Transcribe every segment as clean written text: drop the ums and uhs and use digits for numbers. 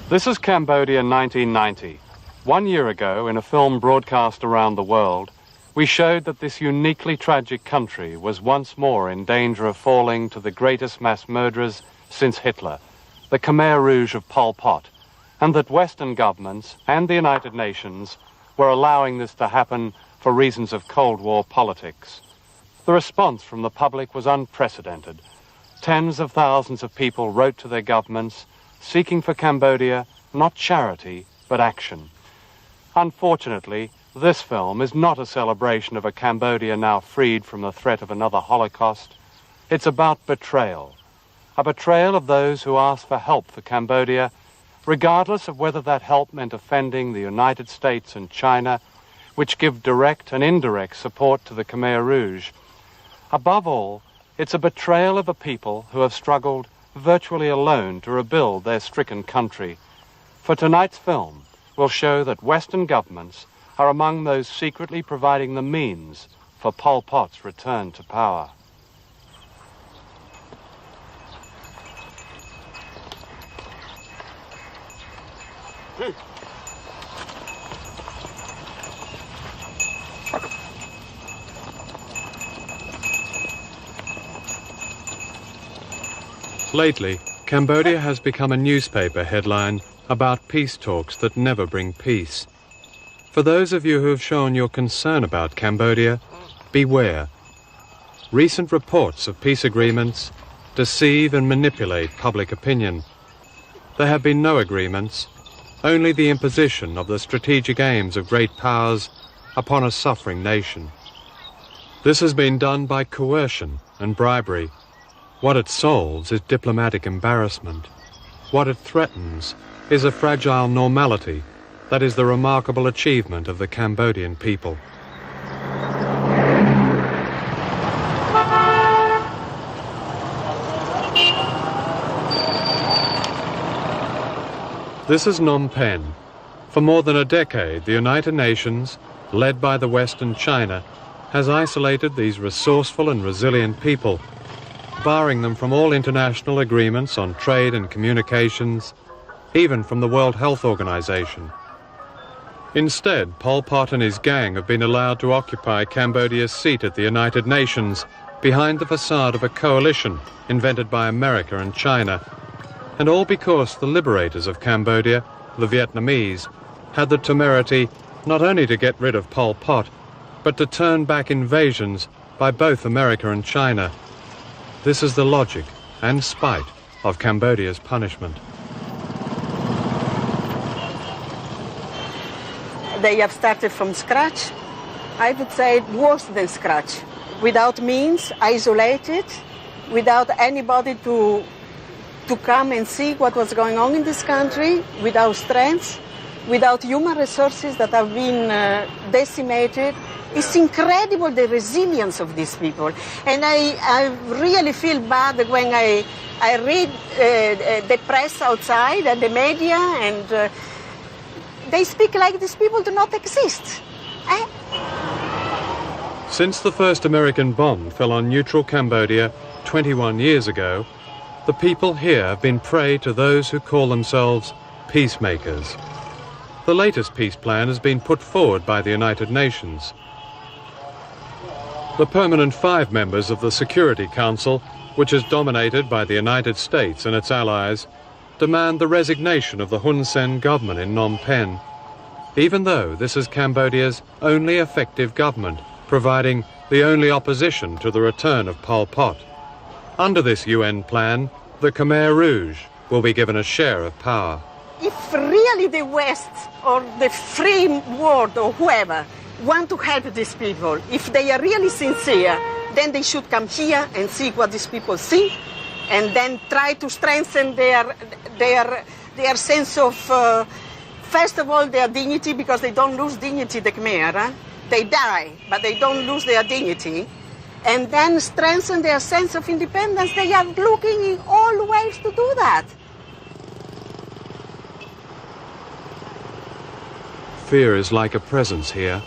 This is Cambodia 1990. 1 year ago, in a film broadcast around the world, we showed that this uniquely tragic country was once more in danger of falling to the greatest mass murderers since Hitler, the Khmer Rouge of Pol Pot, and that Western governments and the United Nations were allowing this to happen for reasons of Cold War politics. The response from the public was unprecedented. Tens of thousands of people wrote to their governments, seeking for Cambodia not charity, but action. Unfortunately, this film is not a celebration of a Cambodia now freed from the threat of another Holocaust. It's about betrayal. A betrayal of those who asked for help for Cambodia, regardless of whether that help meant offending the United States and China, which give direct and indirect support to the Khmer Rouge. Above all, it's a betrayal of a people who have struggled virtually alone to rebuild their stricken country. For tonight's film will show that Western governments are among those secretly providing the means for Pol Pot's return to power. Lately, Cambodia has become a newspaper headline about peace talks that never bring peace. For those of you who have shown your concern about Cambodia, beware. Recent reports of peace agreements deceive and manipulate public opinion. There have been no agreements, only the imposition of the strategic aims of great powers upon a suffering nation. This has been done by coercion and bribery. What it solves is diplomatic embarrassment. What it threatens is a fragile normality that is the remarkable achievement of the Cambodian people. This is Phnom Penh. For more than a decade, the United Nations, led by the West and China, has isolated these resourceful and resilient people, barring them from all international agreements on trade and communications, even from the World Health Organization. Instead, Pol Pot and his gang have been allowed to occupy Cambodia's seat at the United Nations behind the facade of a coalition invented by America and China, and all because the liberators of Cambodia, the Vietnamese, had the temerity not only to get rid of Pol Pot, but to turn back invasions by both America and China. This is the logic and spite of Cambodia's punishment. They have started from scratch. I would say worse than scratch. Without means, isolated, without anybody to come and see what was going on in this country, without strength, without human resources that have been decimated. It's incredible, the resilience of these people. And I really feel bad when I read the press outside and the media, and they speak like these people do not exist. Since the first American bomb fell on neutral Cambodia 21 years ago, the people here have been prey to those who call themselves peacemakers. The latest peace plan has been put forward by the United Nations. The permanent 5 members of the Security Council, which is dominated by the United States and its allies, demand the resignation of the Hun Sen government in Phnom Penh, even though this is Cambodia's only effective government, providing the only opposition to the return of Pol Pot. Under this UN plan, the Khmer Rouge will be given a share of power. If really the West or the free world or whoever want to help these people, if they are really sincere, then they should come here and see what these people see, and then try to strengthen their sense of, first of all, their dignity, because they don't lose dignity, the Khmer. They die, but they don't lose their dignity. And then strengthen their sense of independence. They are looking in all ways to do that. Fear is like a presence here.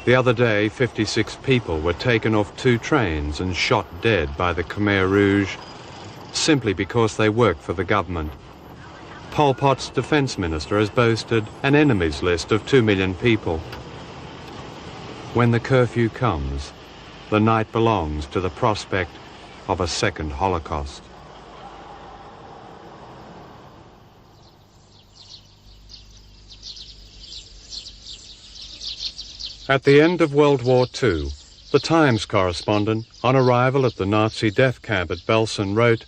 The other day, 56 people were taken off 2 trains and shot dead by the Khmer Rouge simply because they work for the government. Pol Pot's defense minister has boasted an enemies list of 2 million people. When the curfew comes, the night belongs to the prospect of a second Holocaust. At the end of World War II, the Times correspondent, on arrival at the Nazi death camp at Belsen, wrote,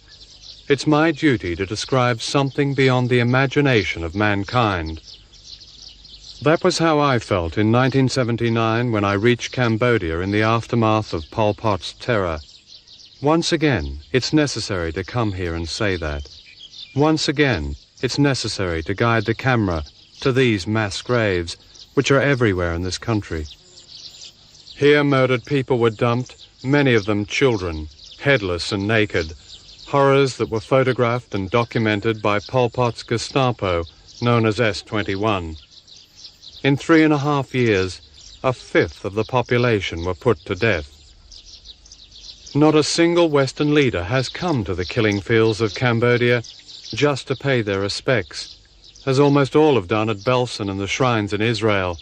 "It's my duty to describe something beyond the imagination of mankind." That was how I felt in 1979 when I reached Cambodia in the aftermath of Pol Pot's terror. Once again, it's necessary to come here and say that. Once again, it's necessary to guide the camera to these mass graves, which are everywhere in this country. Here murdered people were dumped, many of them children, headless and naked, horrors that were photographed and documented by Pol Pot's Gestapo, known as S-21. In 3.5 years, 1/5 of the population were put to death. Not a single Western leader has come to the killing fields of Cambodia just to pay their respects, as almost all have done at Belsen and the shrines in Israel.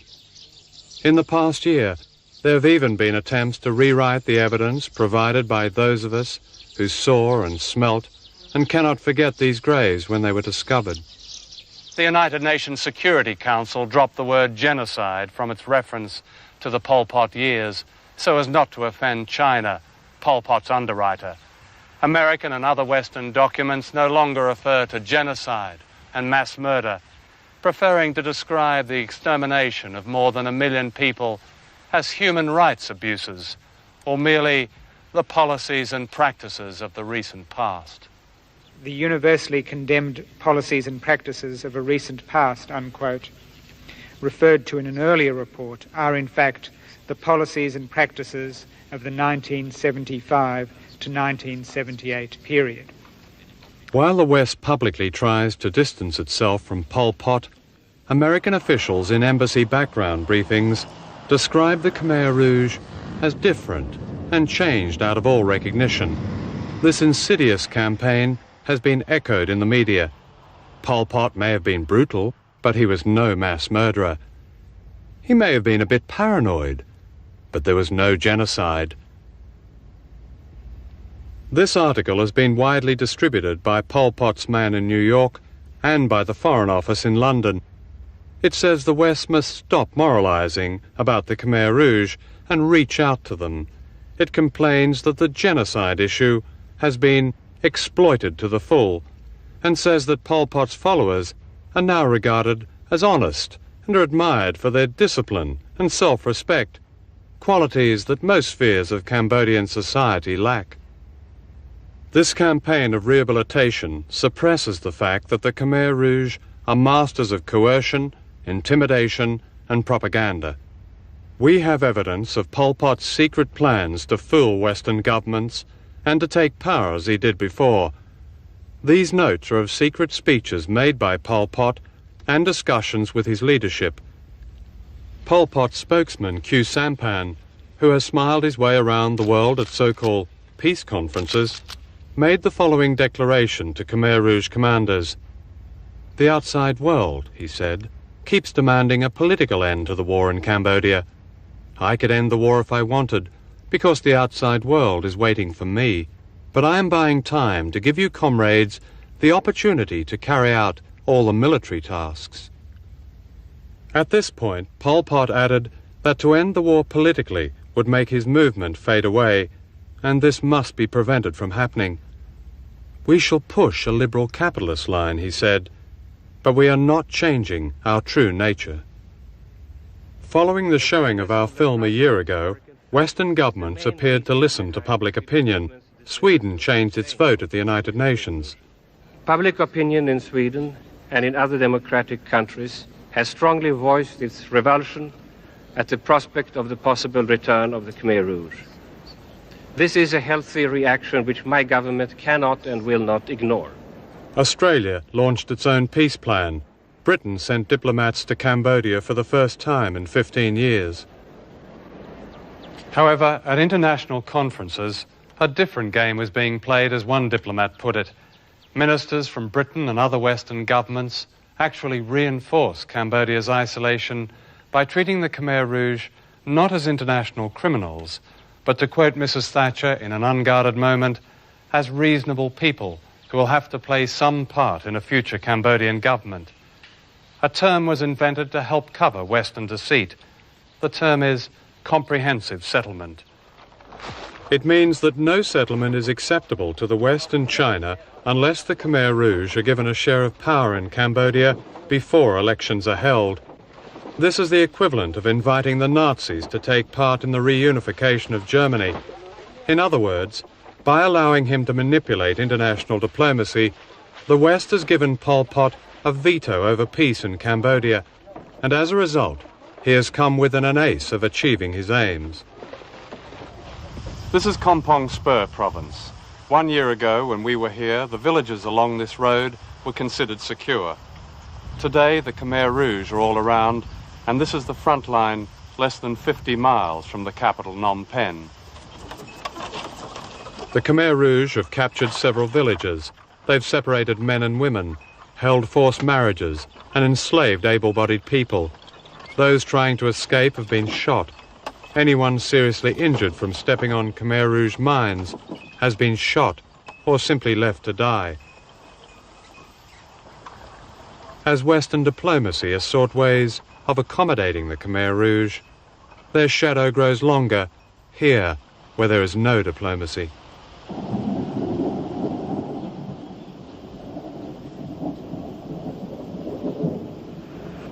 In the past year, there have even been attempts to rewrite the evidence provided by those of us who saw and smelt and cannot forget these graves when they were discovered. The United Nations Security Council dropped the word genocide from its reference to the Pol Pot years so as not to offend China, Pol Pot's underwriter. American and other Western documents no longer refer to genocide and mass murder, preferring to describe the extermination of more than 1 million people as human rights abuses, or merely the policies and practices of the recent past. The universally condemned policies and practices of a recent past, unquote, referred to in an earlier report are in fact the policies and practices of the 1975 to 1978 period. While the West publicly tries to distance itself from Pol Pot, American officials in embassy background briefings describe the Khmer Rouge as different and changed out of all recognition. This insidious campaign has been echoed in the media. Pol Pot may have been brutal, but he was no mass murderer. He may have been a bit paranoid, but there was no genocide. This article has been widely distributed by Pol Pot's man in New York and by the Foreign Office in London. It says the West must stop moralizing about the Khmer Rouge and reach out to them. It complains that the genocide issue has been exploited to the full, and says that Pol Pot's followers are now regarded as honest and are admired for their discipline and self-respect, qualities that most spheres of Cambodian society lack. This campaign of rehabilitation suppresses the fact that the Khmer Rouge are masters of coercion, intimidation and propaganda. We have evidence of Pol Pot's secret plans to fool Western governments and to take power as he did before. These notes are of secret speeches made by Pol Pot and discussions with his leadership. Pol Pot's spokesman, Q Sampan, who has smiled his way around the world at so-called peace conferences, made the following declaration to Khmer Rouge commanders. "The outside world," he said, "keeps demanding a political end to the war in Cambodia. I could end the war if I wanted, because the outside world is waiting for me. But I am buying time to give you comrades the opportunity to carry out all the military tasks." At this point, Pol Pot added that to end the war politically would make his movement fade away, and this must be prevented from happening. "We shall push a liberal capitalist line," he said, "but we are not changing our true nature." Following the showing of our film a year ago, Western governments appeared to listen to public opinion. Sweden changed its vote at the United Nations. Public opinion in Sweden and in other democratic countries has strongly voiced its revulsion at the prospect of the possible return of the Khmer Rouge. This is a healthy reaction which my government cannot and will not ignore. Australia launched its own peace plan. Britain sent diplomats to Cambodia for the first time in 15 years. However, at international conferences, a different game was being played, as one diplomat put it. Ministers from Britain and other Western governments actually reinforce Cambodia's isolation by treating the Khmer Rouge not as international criminals, but, to quote Mrs. Thatcher in an unguarded moment, as reasonable people who will have to play some part in a future Cambodian government. A term was invented to help cover Western deceit. The term is comprehensive settlement. It means that no settlement is acceptable to the West and China unless the Khmer Rouge are given a share of power in Cambodia before elections are held. This is the equivalent of inviting the Nazis to take part in the reunification of Germany. In other words, by allowing him to manipulate international diplomacy, the West has given Pol Pot a veto over peace in Cambodia, and as a result, he has come within an ace of achieving his aims. This is Kompong Spur province. 1 year ago, when we were here, the villages along this road were considered secure. Today, the Khmer Rouge are all around, and this is the front line less than 50 miles from the capital, Phnom Penh. The Khmer Rouge have captured several villages. They've separated men and women, held forced marriages, and enslaved able-bodied people. Those trying to escape have been shot. Anyone seriously injured from stepping on Khmer Rouge mines has been shot or simply left to die. As Western diplomacy has sought ways of accommodating the Khmer Rouge, their shadow grows longer here where there is no diplomacy.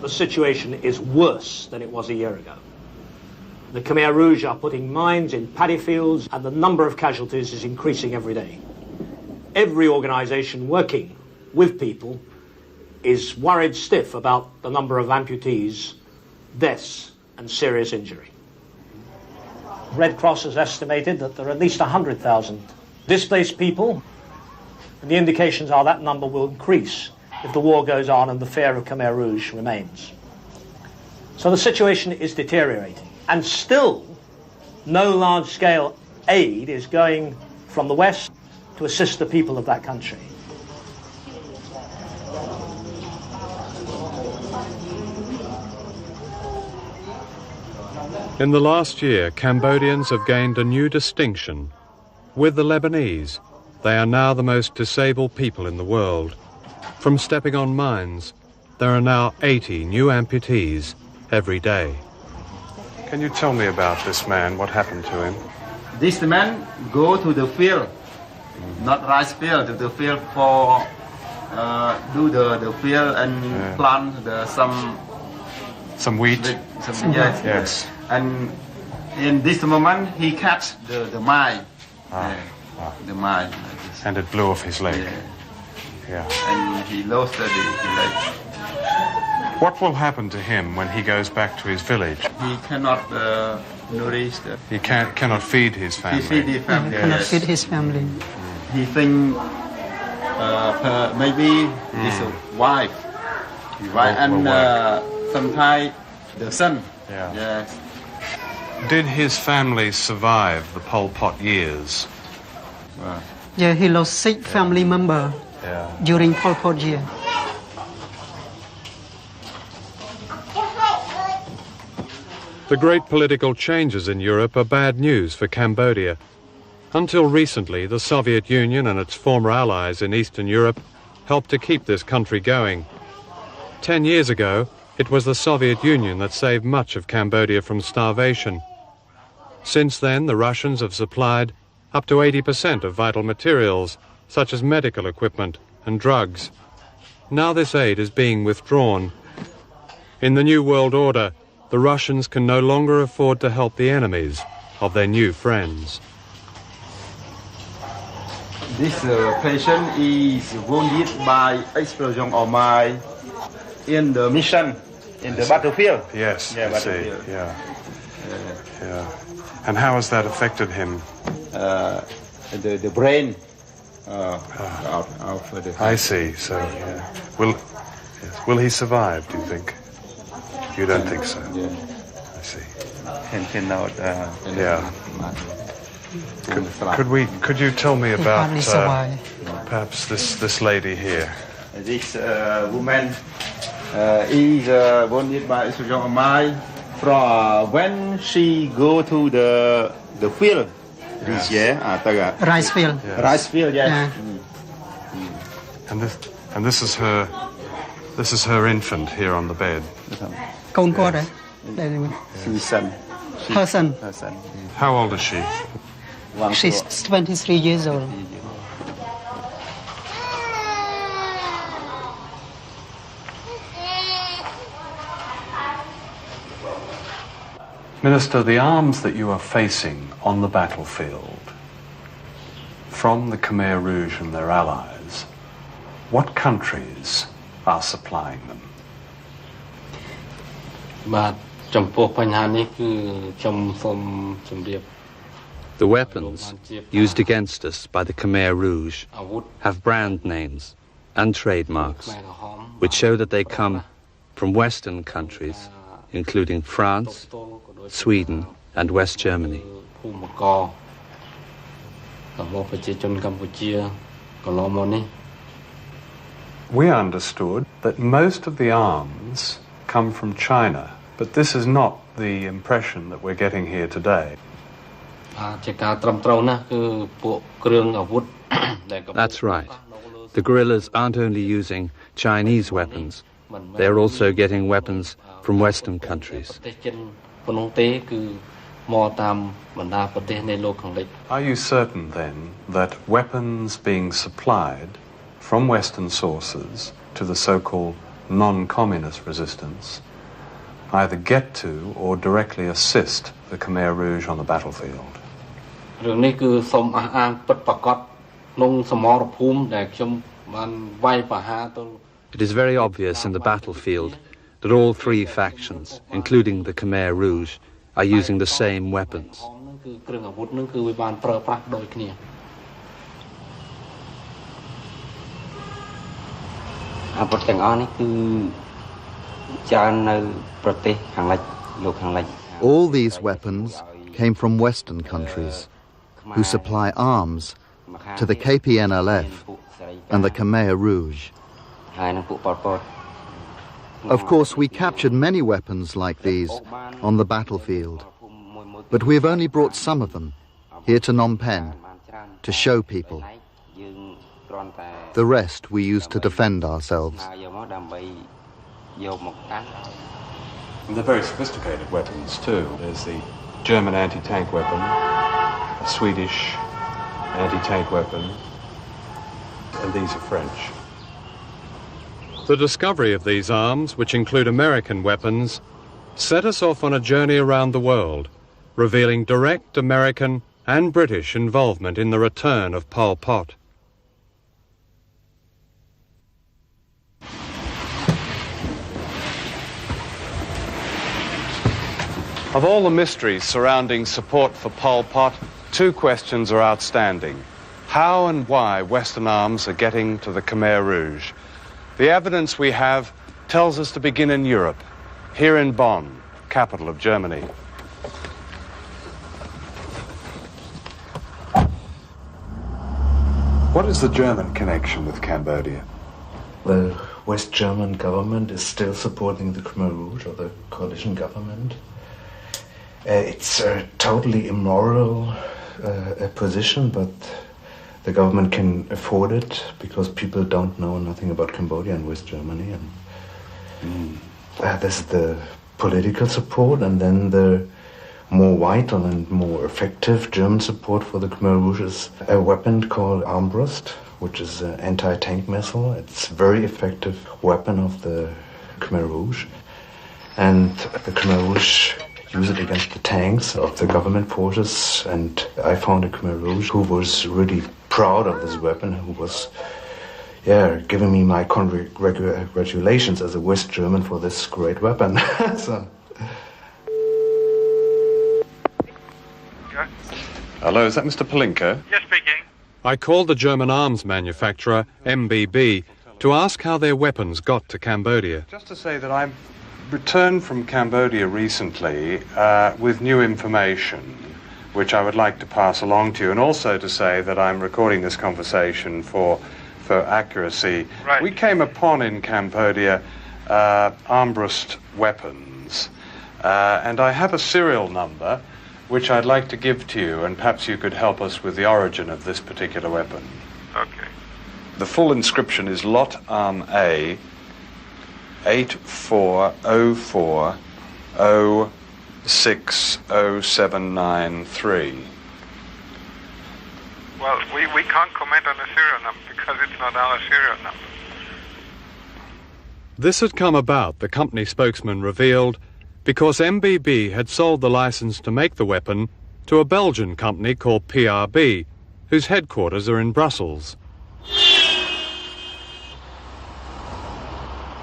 The situation is worse than it was a year ago. The Khmer Rouge are putting mines in paddy fields, and the number of casualties is increasing every day. Every organisation working with people is worried stiff about the number of amputees, deaths and serious injury. Red Cross has estimated that there are at least 100,000 displaced people, and the indications are that number will increase if the war goes on and the fear of Khmer Rouge remains. So the situation is deteriorating, and still no large-scale aid is going from the West to assist the people of that country. In the last year, Cambodians have gained a new distinction. With the Lebanese, they are now the most disabled people in the world. From stepping on mines, there are now 80 new amputees every day. Can you tell me about this man? What happened to him? This man go to the field, not rice field, to the field for do the field and plant some wheat. Yes. And in this moment he catch the mine. The mine. Like and it blew off his leg. Yeah. And he lost the leg. What will happen to him when he goes back to his village? He cannot nourish. He cannot feed his family. He feed his family. Cannot feed his family. He think maybe his wife, and sometimes the son. Yeah. Yes. Did his family survive the Pol Pot years? Yeah, he lost 6 family members during Pol Pot year. The great political changes in Europe are bad news for Cambodia. Until recently, the Soviet Union and its former allies in Eastern Europe helped to keep this country going. 10 years ago, it was the Soviet Union that saved much of Cambodia from starvation. Since then, the Russians have supplied up to 80% of vital materials, such as medical equipment and drugs. Now this aid is being withdrawn. In the New World Order, the Russians can no longer afford to help the enemies of their new friends. This patient is wounded by explosion of mine in the mission, in the battlefield. Yes, yeah, I see. Yeah. And how has that affected him? The brain out for the. I see. So, will he survive? Do you think? You don't think so? Yeah. I see. Cannot. Could you tell me about perhaps this lady here. This woman is wounded by Sojong Mai from when she go to the field this year. Rice field. Yes. Rice field, yes. Yeah. And this is her infant here on the bed. Con cô đấy. She's son. Her son. Her son. How old is she? She's 23 years old. Minister, the arms that you are facing on the battlefield from the Khmer Rouge and their allies, what countries are supplying them? The weapons used against us by the Khmer Rouge have brand names and trademarks which show that they come from Western countries, including France, Sweden and West Germany. We understood that most of the arms come from China, but this is not the impression that we're getting here today. That's right. The guerrillas aren't only using Chinese weapons, they're also getting weapons from Western countries. Are you certain then that weapons being supplied from Western sources to the so-called non-communist resistance either get to or directly assist the Khmer Rouge on the battlefield? It is very obvious in the battlefield that all three factions, including the Khmer Rouge, are using the same weapons. All these weapons came from Western countries, who supply arms to the KPNLF and the Khmer Rouge. Of course, we captured many weapons like these on the battlefield, but we've only brought some of them here to Phnom Penh to show people. The rest we use to defend ourselves. And they're very sophisticated weapons too. There's the German anti-tank weapon, a Swedish anti-tank weapon, and these are French. The discovery of these arms, which include American weapons, set us off on a journey around the world, revealing direct American and British involvement in the return of Pol Pot. Of all the mysteries surrounding support for Pol Pot, two questions are outstanding. How and why Western arms are getting to the Khmer Rouge. The evidence we have tells us to begin in Europe, here in Bonn, capital of Germany. What is the German connection with Cambodia? The West German government is still supporting the Khmer Rouge, or the coalition government. It's a totally immoral position, but the government can afford it because people don't know nothing about Cambodia and West Germany. And this is the political support, and then the more vital and more effective German support for the Khmer Rouge is a weapon called Armbrust, which is an anti-tank missile. It's a very effective weapon of the Khmer Rouge. And the Khmer Rouge use it against the tanks of the government forces, and I found a Khmer Rouge who was really proud of this weapon, who was giving me my congratulations as a West German for this great weapon. So. Hello, is that Mr. Palinka? Yes, speaking. I called the German arms manufacturer, MBB, to ask how their weapons got to Cambodia. Just to say that I've returned from Cambodia recently with new information, which I would like to pass along to you, and also to say that I'm recording this conversation for for accuracy. Right. We came upon in Cambodia armbrust weapons, and I have a serial number which I'd like to give to you, and perhaps you could help us with the origin of this particular weapon. Okay. The full inscription is Lot Arm A 8404060793. Well, we can't comment on the serial number because it's not our serial number. This had come about, the company spokesman revealed, because MBB had sold the license to make the weapon to a Belgian company called PRB, whose headquarters are in Brussels.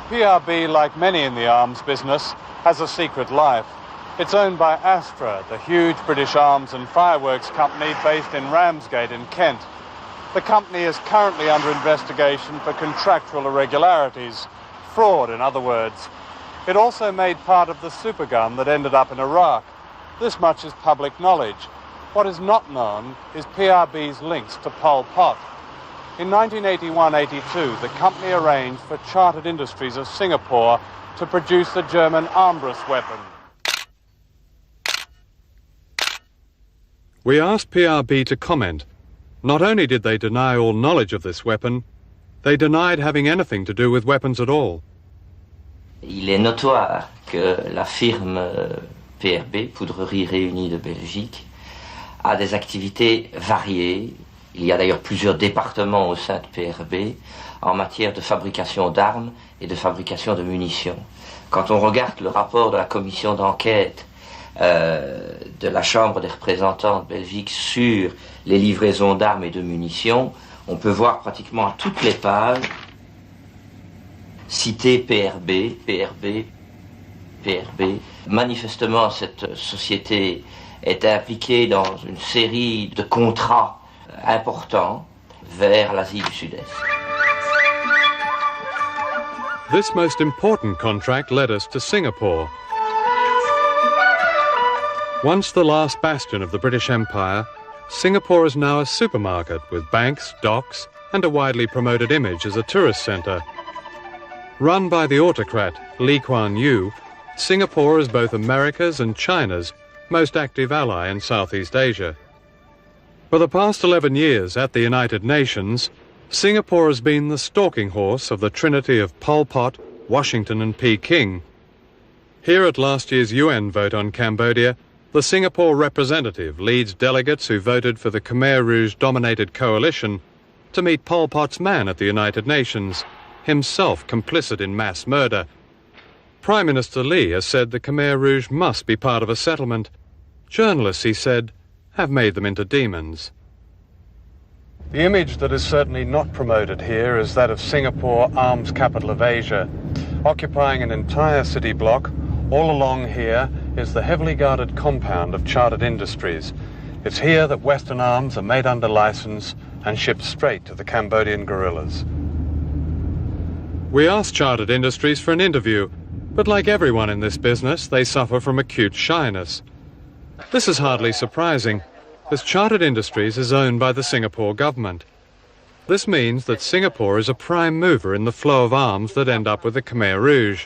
PRB, like many in the arms business, has a secret life. It's owned by Astra, the huge British arms and fireworks company based in Ramsgate in Kent. The company is currently under investigation for contractual irregularities, fraud in other words. It also made part of the supergun that ended up in Iraq. This much is public knowledge. What is not known is PRB's links to Pol Pot. In 1981-82, the company arranged for Chartered Industries of Singapore to produce the German armbrust weapon. We asked PRB to comment. Not only did they deny all knowledge of this weapon, they denied having anything to do with weapons at all. Il est notoire que la firme PRB, Poudrerie Réunie de Belgique, a des activités variées. Il y a d'ailleurs plusieurs départements au sein de PRB en matière de fabrication d'armes et de fabrication de munitions. Quand on regarde le rapport de la commission d'enquête de la Chambre des représentants de Belgique sur les livraisons d'armes et de munitions, on peut voir pratiquement à toutes les pages citer PRB, PRB, PRB. Manifestement, cette société est impliquée dans une série de contrats importants vers l'Asie du Sud-Est. This most important contract led us to Singapore. Once the last bastion of the British Empire, Singapore is now a supermarket with banks, docks, and a widely promoted image as a tourist centre. Run by the autocrat Lee Kuan Yew, Singapore is both America's and China's most active ally in Southeast Asia. For the past 11 years at the United Nations, Singapore has been the stalking horse of the trinity of Pol Pot, Washington and Peking. Here at last year's UN vote on Cambodia, the Singapore representative leads delegates who voted for the Khmer Rouge-dominated coalition to meet Pol Pot's man at the United Nations, himself complicit in mass murder. Prime Minister Lee has said the Khmer Rouge must be part of a settlement. Journalists, he said, have made them into demons. The image that is certainly not promoted here is that of Singapore, arms capital of Asia. Occupying an entire city block, all along here is the heavily guarded compound of Chartered Industries. It's here that Western arms are made under license and shipped straight to the Cambodian guerrillas. We asked Chartered Industries for an interview, but like everyone in this business, they suffer from acute shyness. This is hardly surprising, as Chartered Industries is owned by the Singapore government. This means that Singapore is a prime mover in the flow of arms that end up with the Khmer Rouge.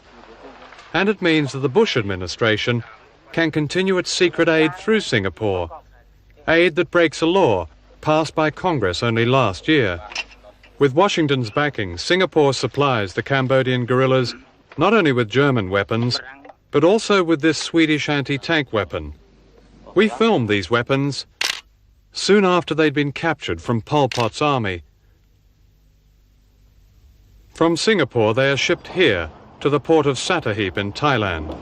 And it means that the Bush administration can continue its secret aid through Singapore, aid that breaks a law passed by Congress only last year. With Washington's backing, Singapore supplies the Cambodian guerrillas not only with German weapons, but also with this Swedish anti-tank weapon. We filmed these weapons soon after they'd been captured from Pol Pot's army. From Singapore, they are shipped here to the port of Sattahip in Thailand.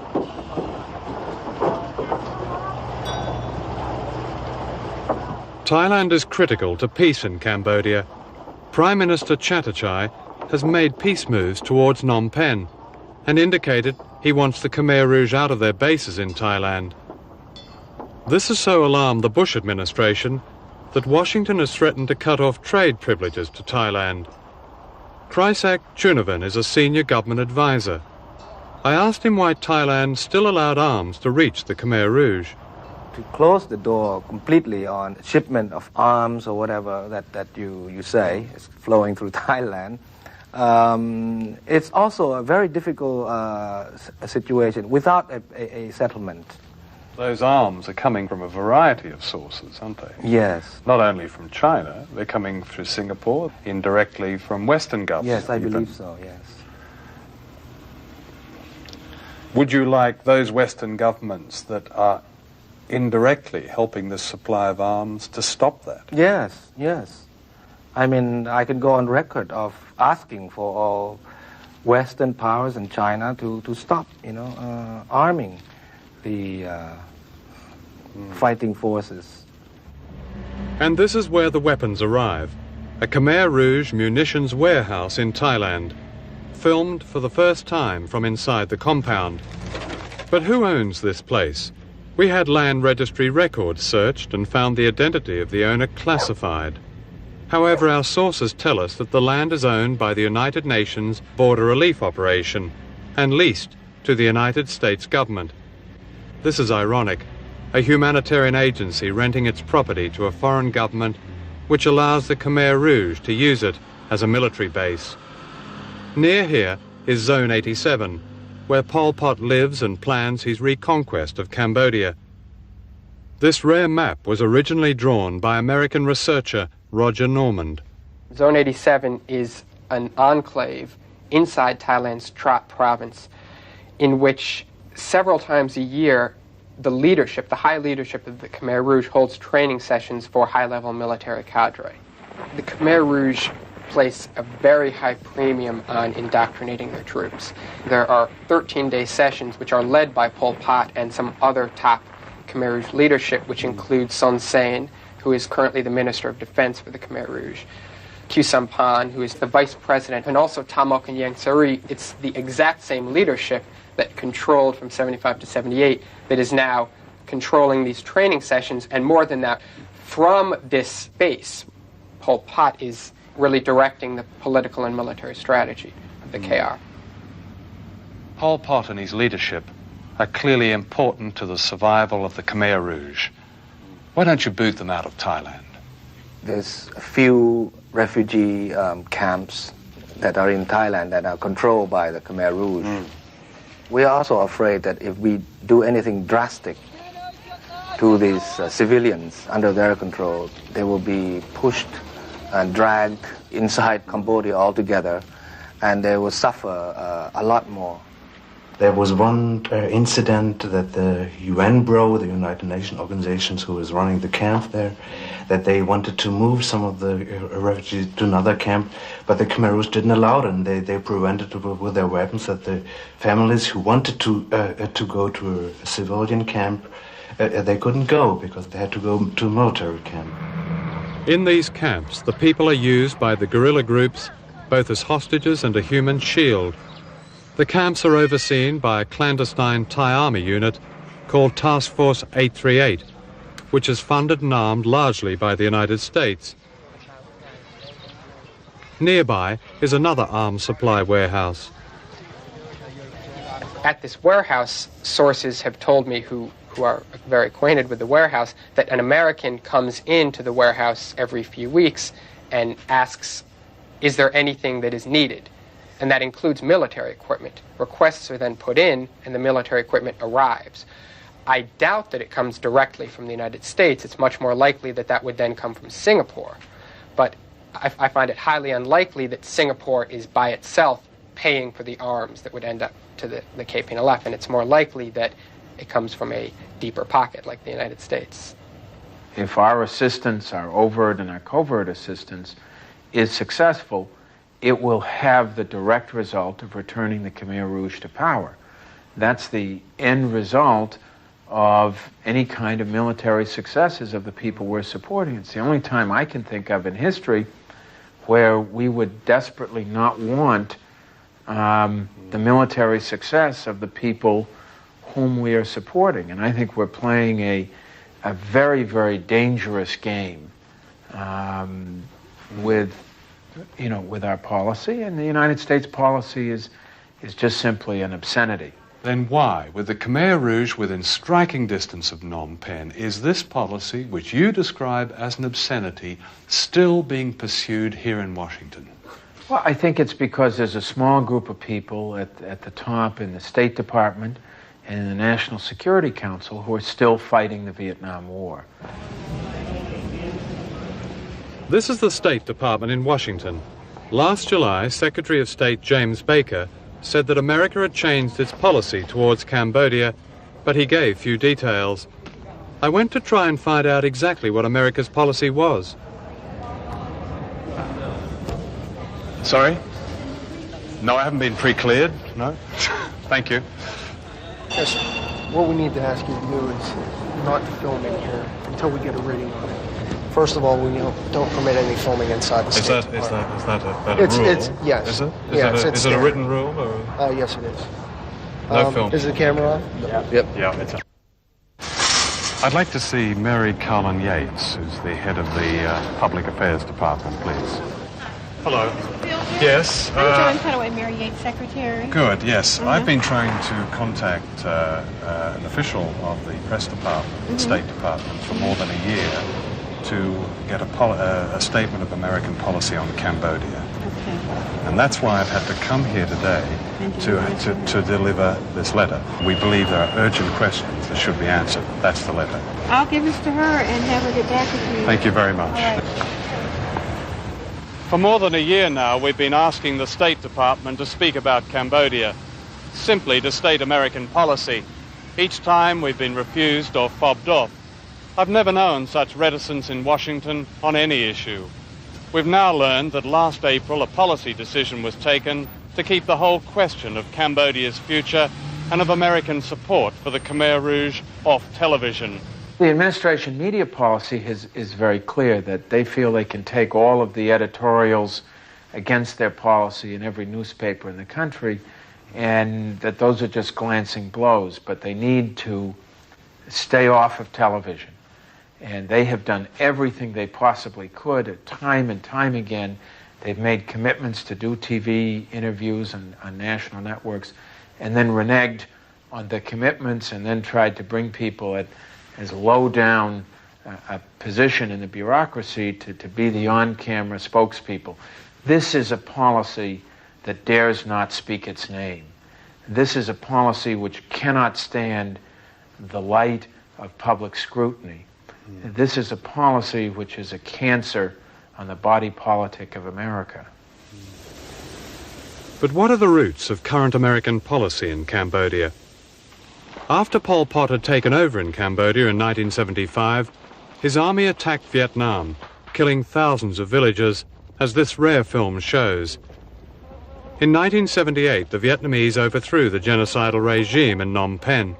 Thailand is critical to peace in Cambodia. Prime Minister Chatterjee has made peace moves towards Phnom Penh and indicated he wants the Khmer Rouge out of their bases in Thailand. This has so alarmed the Bush administration that Washington has threatened to cut off trade privileges to Thailand. Chrysak Chunavan is a senior government advisor. I asked him why Thailand still allowed arms to reach the Khmer Rouge. to close the door completely on shipment of arms or whatever that you say is flowing through Thailand. It's also a very difficult situation without a settlement. Those arms are coming from a variety of sources, aren't they? Yes. Not only from China, they're coming through Singapore, indirectly from Western governments. Yes, I believe so, yes. Would you like those Western governments that are indirectly helping the supply of arms to stop that? Yes, yes. I mean, I can go on record of asking for all Western powers and China to stop, arming the fighting forces. And this is where the weapons arrive, a Khmer Rouge munitions warehouse in Thailand, filmed for the first time from inside the compound. But who owns this place? We had land registry records searched and found the identity of the owner classified. However, our sources tell us that the land is owned by the United Nations Border Relief Operation and leased to the United States government. This is ironic, a humanitarian agency renting its property to a foreign government which allows the Khmer Rouge to use it as a military base. Near here is Zone 87, where Pol Pot lives and plans his reconquest of Cambodia. This rare map was originally drawn by American researcher Roger Normand. Zone 87 is an enclave inside Thailand's Trat province in which several times a year the high leadership of the Khmer Rouge holds training sessions for high-level military cadre. The Khmer Rouge place a very high premium on indoctrinating their troops. There are 13-day sessions which are led by Pol Pot and some other top Khmer Rouge leadership, which includes Son Sen, who is currently the Minister of Defense for the Khmer Rouge, Khieu Samphan, who is the Vice President, and also Tamok and Yang Sari. It's the exact same leadership that controlled from 75 to 78 that is now controlling these training sessions, and more than that, from this base, Pol Pot is really directing the political and military strategy of the KR. Pol Pot and his leadership are clearly important to the survival of the Khmer Rouge. Why don't you boot them out of Thailand? There's a few refugee camps that are in Thailand that are controlled by the Khmer Rouge. We are also afraid that if we do anything drastic to these civilians under their control, they will be pushed and dragged inside Cambodia altogether, and they will suffer a lot more. There was one incident that the UNBRO, the United Nations organizations who was running the camp there, that they wanted to move some of the refugees to another camp, but the Khmer Rouge didn't allow them. They prevented it with their weapons, that the families who wanted to go to a civilian camp, they couldn't go because they had to go to a military camp. In these camps, the people are used by the guerrilla groups both as hostages and a human shield. The camps are overseen by a clandestine Thai Army unit called Task Force 838, which is funded and armed largely by the United States. Nearby is another arms supply warehouse. At this warehouse, sources have told me who are very acquainted with the warehouse that an American comes into the warehouse every few weeks and asks, is there anything that is needed? And that includes military equipment. Requests are then put in, and the military equipment arrives. I doubt that it comes directly from the United States. It's much more likely that that would then come from Singapore. But I find it highly unlikely that Singapore is by itself paying for the arms that would end up to the KPNLF, and it's more likely that it comes from a deeper pocket like the United States. If our assistance, our overt and our covert assistance, is successful, it will have the direct result of returning the Khmer Rouge to power. That's the end result of any kind of military successes of the people we're supporting. It's the only time I can think of in history where we would desperately not want the military success of the people whom we are supporting. And I think we're playing a very, very dangerous game with our policy, and the United States policy is just simply an obscenity. then why, with the Khmer Rouge within striking distance of Phnom Penh, is this policy, which you describe as an obscenity, still being pursued here in Washington? Well, I think it's because there's a small group of people at the top in the State Department and in the National Security Council who are still fighting the Vietnam War. This is the State Department in Washington. Last July, Secretary of State James Baker said that America had changed its policy towards Cambodia, but he gave few details. I went to try and find out exactly what America's policy was. Sorry? No, I haven't been pre-cleared, no? Thank you. Yes, what we need to ask you to do is not to film in here until we get a reading on it. First of all, we don't permit any filming inside the State Department. Is that a rule? Yes. Is it? Is it a written rule? Or? Yes, it is. No film. Is the camera on? Yep. Yeah, it's on. I'd like to see Mary Carlin Yates, who's the head of the Public Affairs Department, please. Hello. Yes. I'm Joan Cutaway, Mary Yates' secretary. Good, yes. I've been trying to contact an official of the press department, State Department, for more than a year to get a statement of American policy on Cambodia. Okay. And that's why I've had to come here today to deliver this letter. We believe there are urgent questions that should be answered. That's the letter. I'll give this to her and have her get back with you. Thank you very much. All right. For more than a year now, we've been asking the State Department to speak about Cambodia, simply to state American policy. Each time we've been refused or fobbed off. I've never known such reticence in Washington on any issue. We've now learned that last April a policy decision was taken to keep the whole question of Cambodia's future and of American support for the Khmer Rouge off television. The administration media policy is very clear that they feel they can take all of the editorials against their policy in every newspaper in the country, and that those are just glancing blows, but they need to stay off of television. And they have done everything they possibly could, time and time again. They've made commitments to do TV interviews on national networks, and then reneged on the commitments, and then tried to bring people at as low down a position in the bureaucracy to be the on-camera spokespeople. This is a policy that dares not speak its name. This is a policy which cannot stand the light of public scrutiny. This is a policy which is a cancer on the body politic of America. But what are the roots of current American policy in Cambodia? After Pol Pot had taken over in Cambodia in 1975, his army attacked Vietnam, killing thousands of villagers, as this rare film shows. In 1978, the Vietnamese overthrew the genocidal regime in Phnom Penh.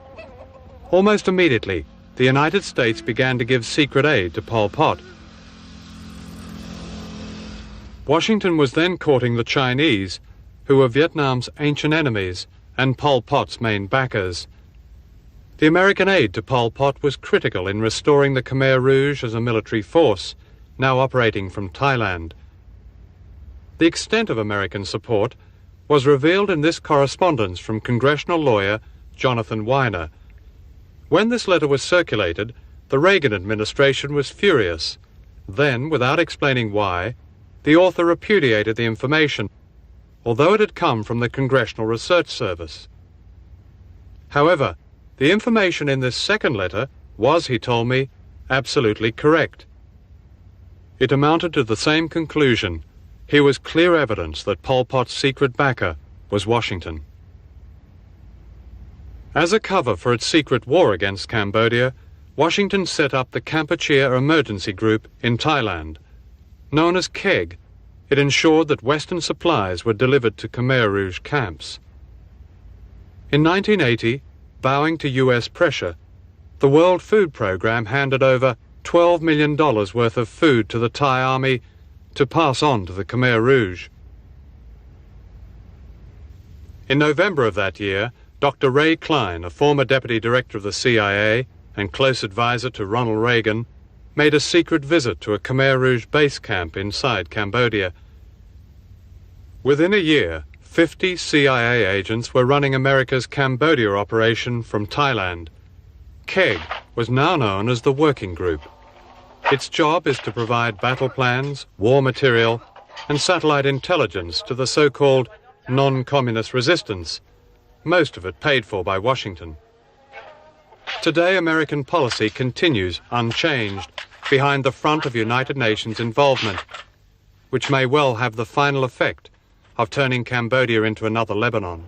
Almost immediately, the United States began to give secret aid to Pol Pot. Washington was then courting the Chinese, who were Vietnam's ancient enemies and Pol Pot's main backers. The American aid to Pol Pot was critical in restoring the Khmer Rouge as a military force, now operating from Thailand. The extent of American support was revealed in this correspondence from congressional lawyer Jonathan Weiner. When this letter was circulated, the Reagan administration was furious. Then, without explaining why, the author repudiated the information, although it had come from the Congressional Research Service. However, the information in this second letter was, he told me, absolutely correct. It amounted to the same conclusion. Here was clear evidence that Pol Pot's secret backer was Washington. As a cover for its secret war against Cambodia, Washington set up the Kampuchea Emergency Group in Thailand. Known as KEG, it ensured that Western supplies were delivered to Khmer Rouge camps. In 1980, bowing to US pressure, the World Food Programme handed over $12 million worth of food to the Thai army to pass on to the Khmer Rouge. In November of that year, Dr. Ray Klein, a former deputy director of the CIA and close advisor to Ronald Reagan, made a secret visit to a Khmer Rouge base camp inside Cambodia. Within a year, 50 CIA agents were running America's Cambodia operation from Thailand. KEG was now known as the Working Group. Its job is to provide battle plans, war material, and satellite intelligence to the so-called non-communist resistance, most of it paid for by Washington. Today, American policy continues unchanged behind the front of United Nations involvement, which may well have the final effect of turning Cambodia into another Lebanon.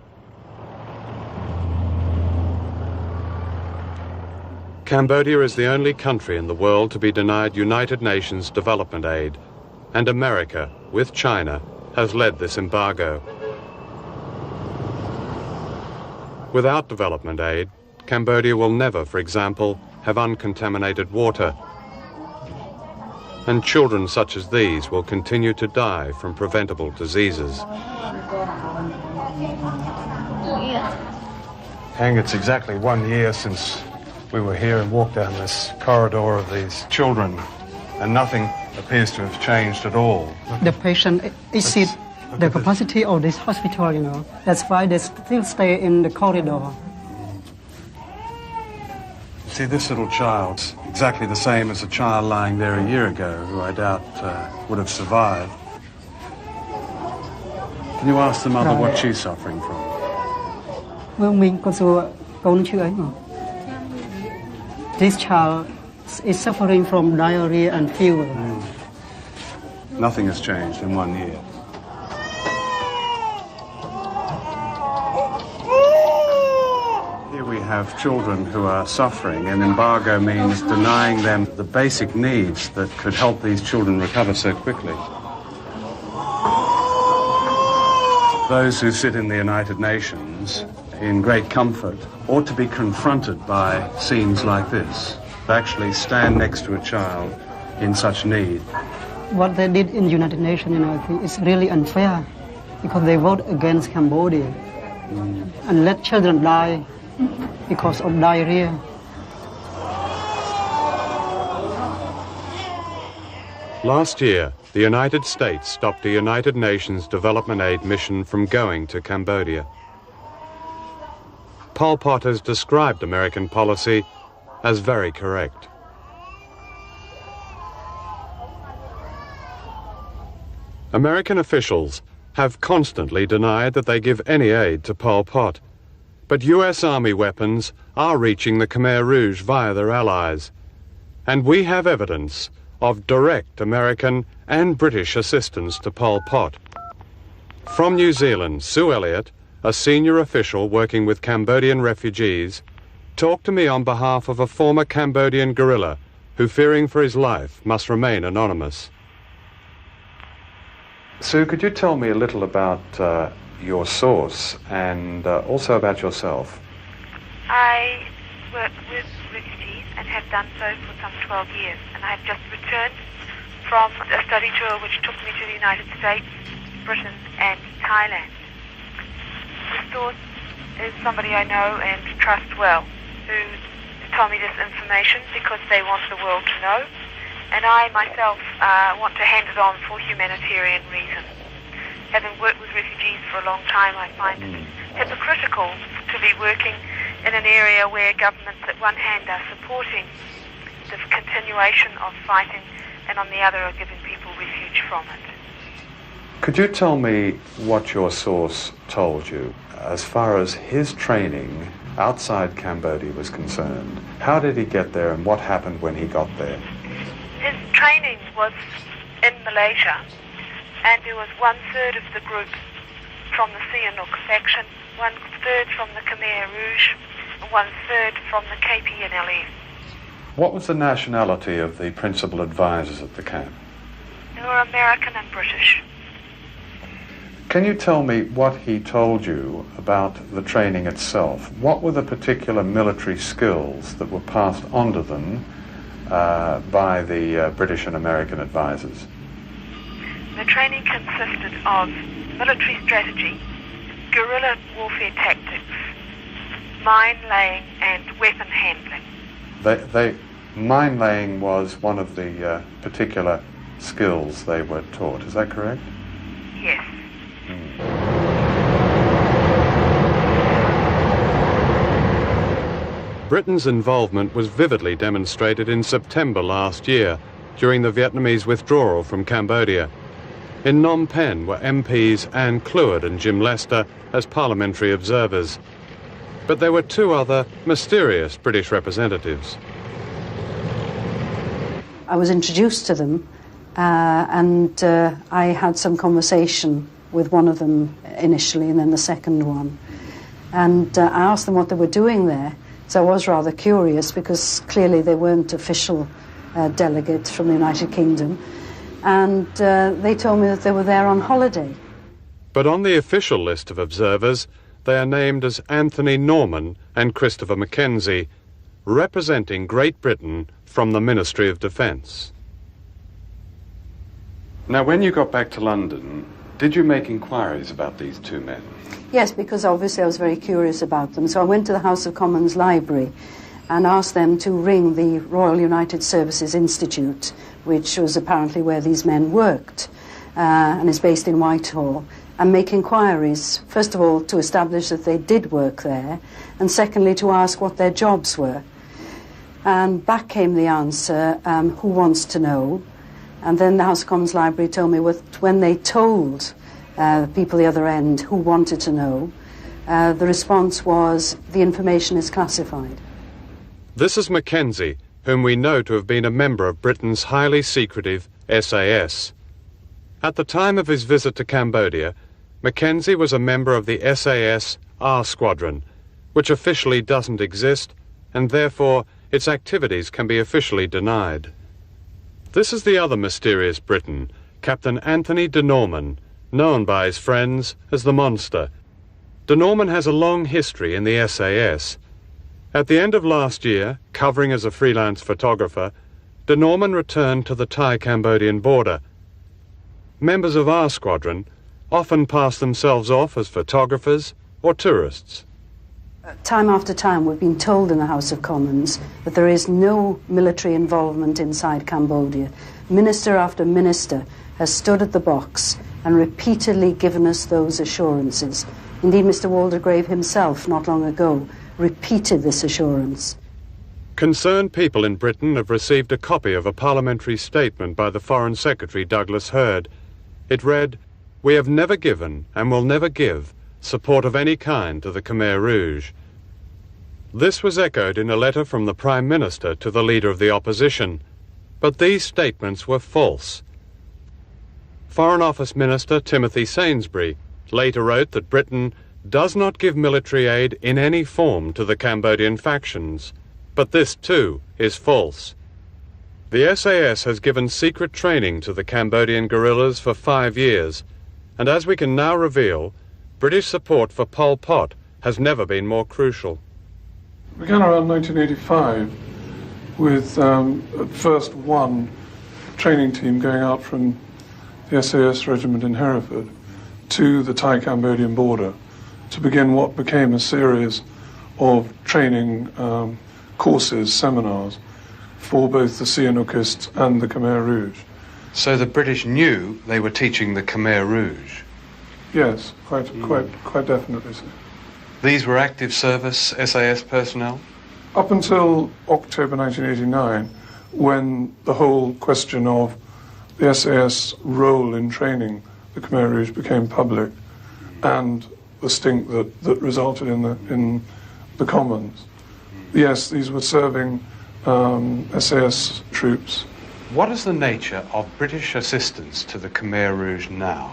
Cambodia is the only country in the world to be denied United Nations development aid, and America, with China, has led this embargo. Without development aid, Cambodia will never, for example, have uncontaminated water, and children such as these will continue to die from preventable diseases. Hang, it's exactly 1 year since we were here and walked down this corridor of these children, and nothing appears to have changed at all. The patient exceeds the capacity of this hospital, you know. That's why they still stay in the corridor. See, this little child's exactly the same as a child lying there a year ago, who I doubt would have survived. Can you ask the mother what she's suffering from? This child is suffering from diarrhea and fever. Nothing has changed in 1 year. Here we have children who are suffering, and embargo means denying them the basic needs that could help these children recover so quickly. Those who sit in the United Nations in great comfort ought to be confronted by scenes like this, to actually stand next to a child in such need. What they did in the United Nations, you know, I think is really unfair, because they vote against Cambodia and let children die because of diarrhea. Last year, the United States stopped a United Nations development aid mission from going to Cambodia. Pol Pot has described American policy as very correct. American officials have constantly denied that they give any aid to Pol Pot, but US Army weapons are reaching the Khmer Rouge via their allies, and we have evidence of direct American and British assistance to Pol Pot. From New Zealand, Sue Elliott, a senior official working with Cambodian refugees, talked to me on behalf of a former Cambodian guerrilla who, fearing for his life, must remain anonymous. Sue, could you tell me a little about your source and also about yourself? I work with refugees and have done so for some 12 years, and I have just returned from a study tour which took me to the United States, Britain and Thailand. The source is somebody I know and trust well, who told me this information because they want the world to know, and I myself want to hand it on for humanitarian reasons. Having worked with refugees for a long time, I find it hypocritical to be working in an area where governments at one hand are supporting the continuation of fighting and on the other are giving people refuge from it. Could you tell me what your source told you as far as his training outside Cambodia was concerned? How did he get there and what happened when he got there? His training was in Malaysia, and there was 1/3 of the group from the Sihanouk faction, 1/3 from the Khmer Rouge, and 1/3 from the KPNLF. What was the nationality of the principal advisors at the camp? They were American and British. Can you tell me what he told you about the training itself? What were the particular military skills that were passed on to them by the British and American advisors? The training consisted of military strategy, guerrilla warfare tactics, mine laying and weapon handling. Mine laying was one of the particular skills they were taught, is that correct? Yes. Britain's involvement was vividly demonstrated in September last year during the Vietnamese withdrawal from Cambodia. In Phnom Penh were MPs Anne Cleward and Jim Lester as parliamentary observers. But there were two other mysterious British representatives. I was introduced to them and I had some conversation with one of them initially and then the second one. And I asked them what they were doing there. So I was rather curious because clearly they weren't official delegates from the United Kingdom. And they told me that they were there on holiday. But on the official list of observers, they are named as Anthony Norman and Christopher Mackenzie, representing Great Britain from the Ministry of Defence. Now, when you got back to London, did you make inquiries about these two men? Yes, because obviously I was very curious about them. So I went to the House of Commons library and asked them to ring the Royal United Services Institute, which was apparently where these men worked, and is based in Whitehall, and make inquiries, first of all, to establish that they did work there, and secondly, to ask what their jobs were. And back came the answer, who wants to know? And then the House of Commons library told me when they told people the other end who wanted to know, the response was, the information is classified. This is Mackenzie, whom we know to have been a member of Britain's highly secretive SAS. At the time of his visit to Cambodia, Mackenzie was a member of the SAS R Squadron, which officially doesn't exist, and therefore its activities can be officially denied. This is the other mysterious Briton, Captain Anthony de Norman, known by his friends as the Monster. De Norman has a long history in the SAS. At the end of last year, covering as a freelance photographer, de Norman returned to the Thai-Cambodian border. Members of our squadron often pass themselves off as photographers or tourists. Time after time we've been told in the House of Commons that there is no military involvement inside Cambodia. Minister after minister has stood at the box and repeatedly given us those assurances. Indeed, Mr. Waldegrave himself, not long ago, repeated this assurance. Concerned people in Britain have received a copy of a parliamentary statement by the Foreign Secretary Douglas Hurd. It read, "We have never given and will never give support of any kind to the Khmer Rouge." This was echoed in a letter from the Prime Minister to the Leader of the Opposition, but these statements were false. Foreign Office Minister Timothy Sainsbury later wrote that Britain does not give military aid in any form to the Cambodian factions, but this too is false. The SAS has given secret training to the Cambodian guerrillas for 5 years, and as we can now reveal, British support for Pol Pot has never been more crucial. It began around 1985 with at first one training team going out from the SAS regiment in Hereford to the Thai-Cambodian border to begin what became a series of training courses, seminars, for both the Sihanoukist and the Khmer Rouge. So the British knew they were teaching the Khmer Rouge? Yes, quite definitely so. These were active service SAS personnel? Up until October 1989, when the whole question of the SAS role in training the Khmer Rouge became public, and the stink that resulted in the Commons. Yes, these were serving SAS troops. What is the nature of British assistance to the Khmer Rouge now?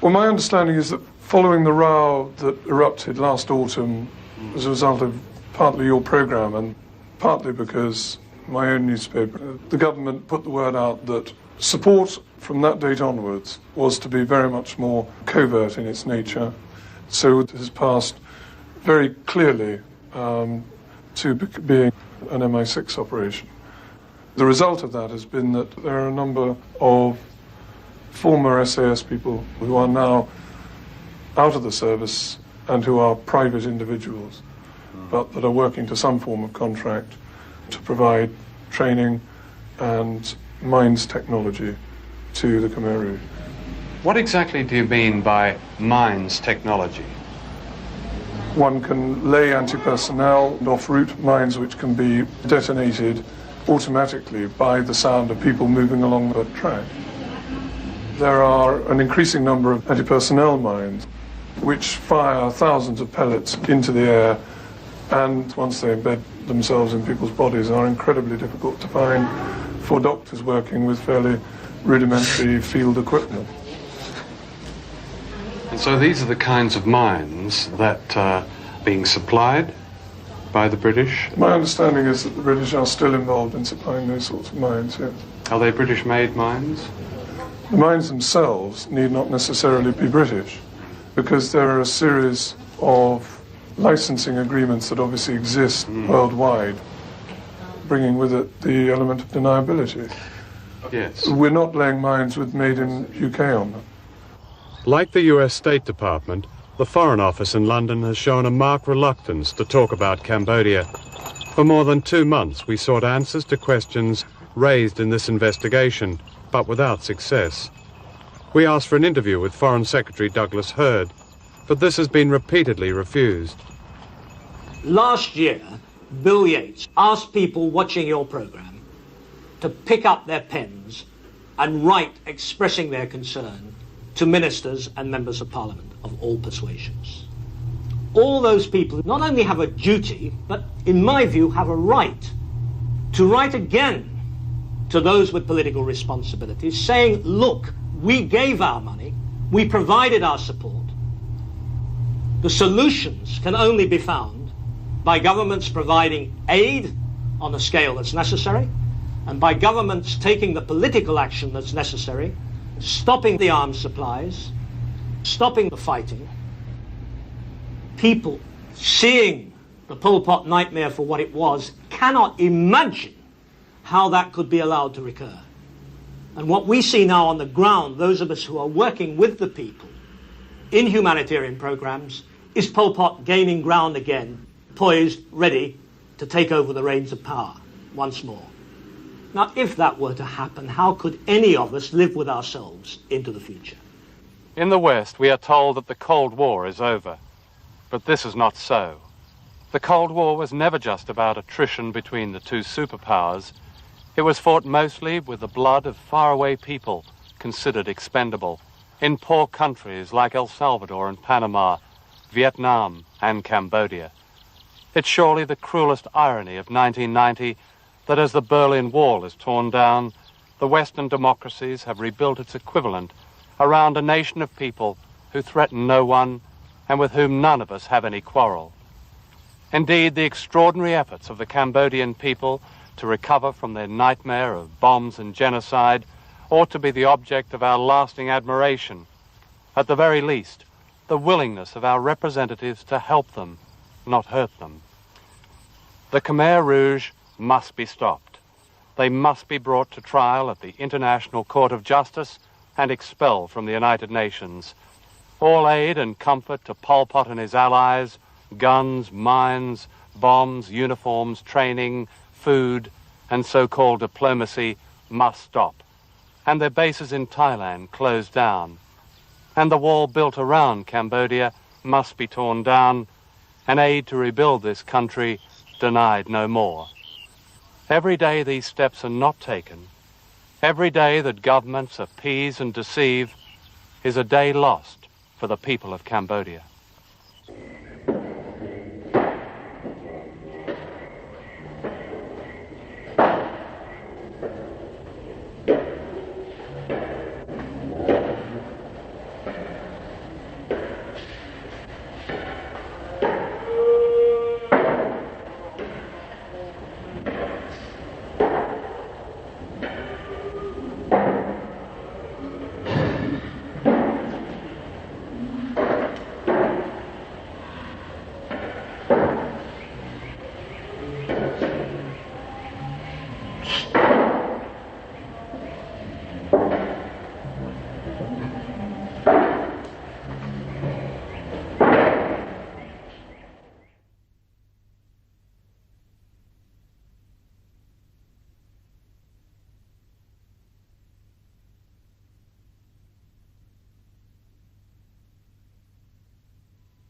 Well, my understanding is that following the row that erupted last autumn as a result of partly your programme and partly because my own newspaper, the government put the word out that support from that date onwards was to be very much more covert in its nature. So it has passed very clearly to being an MI6 operation. The result of that has been that there are a number of former SAS people who are now out of the service and who are private individuals, but that are working to some form of contract to provide training and mines technology to the Khmer Rouge. What exactly do you mean by mines technology? One can lay anti-personnel and off-route mines which can be detonated automatically by the sound of people moving along the track. There are an increasing number of anti-personnel mines which fire thousands of pellets into the air, and once they embed themselves in people's bodies are incredibly difficult to find for doctors working with fairly rudimentary field equipment. And so these are the kinds of mines that are being supplied by the British? My understanding is that the British are still involved in supplying those sorts of mines, yes. Are they British-made mines? The mines themselves need not necessarily be British, because there are a series of licensing agreements that obviously exist worldwide, bringing with it the element of deniability. Yes. We're not laying mines with made in UK on them. Like the US State Department, the Foreign Office in London has shown a marked reluctance to talk about Cambodia. For more than 2 months, we sought answers to questions raised in this investigation, but without success. We asked for an interview with Foreign Secretary Douglas Hurd, but this has been repeatedly refused. Last year, Bill Yates asked people watching your program to pick up their pens and write expressing their concern to ministers and members of Parliament of all persuasions. All those people not only have a duty, but in my view have a right to write again to those with political responsibilities, saying, look, we gave our money, we provided our support. The solutions can only be found by governments providing aid on the scale that's necessary, and by governments taking the political action that's necessary, stopping the arms supplies, stopping the fighting. People seeing the Pol Pot nightmare for what it was cannot imagine how that could be allowed to recur. And what we see now on the ground, those of us who are working with the people in humanitarian programs, is Pol Pot gaining ground again, poised, ready to take over the reins of power once more. Now, if that were to happen, how could any of us live with ourselves into the future? In the West, we are told that the Cold War is over. But this is not so. The Cold War was never just about attrition between the two superpowers. It was fought mostly with the blood of faraway people considered expendable in poor countries like El Salvador and Panama, Vietnam and Cambodia. It's surely the cruelest irony of 1990 that as the Berlin Wall is torn down, the Western democracies have rebuilt its equivalent around a nation of people who threaten no one and with whom none of us have any quarrel. Indeed, the extraordinary efforts of the Cambodian people to recover from their nightmare of bombs and genocide ought to be the object of our lasting admiration. At the very least, the willingness of our representatives to help them, not hurt them. The Khmer Rouge must be stopped. They must be brought to trial at the International Court of Justice and expelled from the United Nations. All aid and comfort to Pol Pot and his allies, guns, mines, bombs, uniforms, training, food, and so-called diplomacy must stop. And their bases in Thailand closed down. And the wall built around Cambodia must be torn down, and aid to rebuild this country denied no more. Every day these steps are not taken, every day that governments appease and deceive, is a day lost for the people of Cambodia.